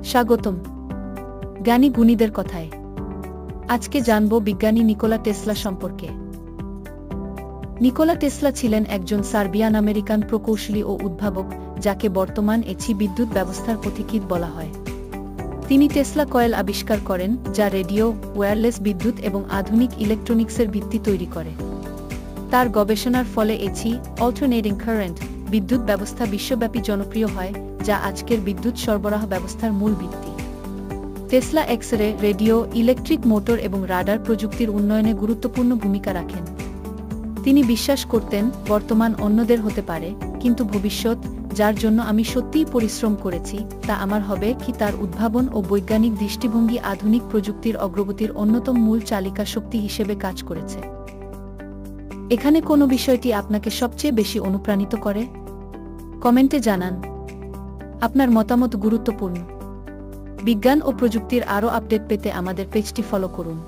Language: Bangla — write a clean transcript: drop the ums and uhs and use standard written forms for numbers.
স্বাগতম জ্ঞানী গুণীদের কথায়। আজকে জানব বিজ্ঞানী নিকোলা টেসলা সম্পর্কে। নিকোলা টেসলা ছিলেন একজন সার্বিয়ান আমেরিকান প্রকৌশলী ও উদ্ভাবক, যাকে বর্তমান এসি বিদ্যুৎ ব্যবস্থার পথিকৃৎ বলা হয়। তিনি টেসলা কয়েল আবিষ্কার করেন, যা রেডিও, ওয়্যারলেস বিদ্যুৎ এবং আধুনিক ইলেকট্রনিক্সের ভিত্তি তৈরি করে। তার গবেষণার ফলে এসি অল্টারনেটিং কারেন্ট বিদ্যুৎ ব্যবস্থা বিশ্বব্যাপী জনপ্রিয় হয়, যা আজকের বিদ্যুৎ সরবরাহ ব্যবস্থার মূল ভিত্তি। Tesla x-ray, radio, electric motor এবং রাডার প্রযুক্তির উন্নয়নে গুরুত্বপূর্ণ ভূমিকা রাখেন। তিনি বিশ্বাস করতেন, বর্তমান অন্যদের হতে পারে, কিন্তু ভবিষ্যৎ, যার জন্য আমি সত্যিই পরিশ্রম করেছি, তা আমার হবে কি। তার উদ্ভাবন ও বৈজ্ঞানিক দৃষ্টিভঙ্গি আধুনিক প্রযুক্তির অগ্রগতির অন্যতম মূল চালিকা শক্তি হিসেবে কাজ করেছে। এখানে কোন বিষয়টি আপনাকে সবচেয়ে বেশি অনুপ্রাণিত করে? কমেন্টে জানান। আপনার মতামত গুরুত্বপূর্ণ। বিজ্ঞান ও প্রযুক্তির আরও আপডেট পেতে আমাদের পেজটি ফলো করুন।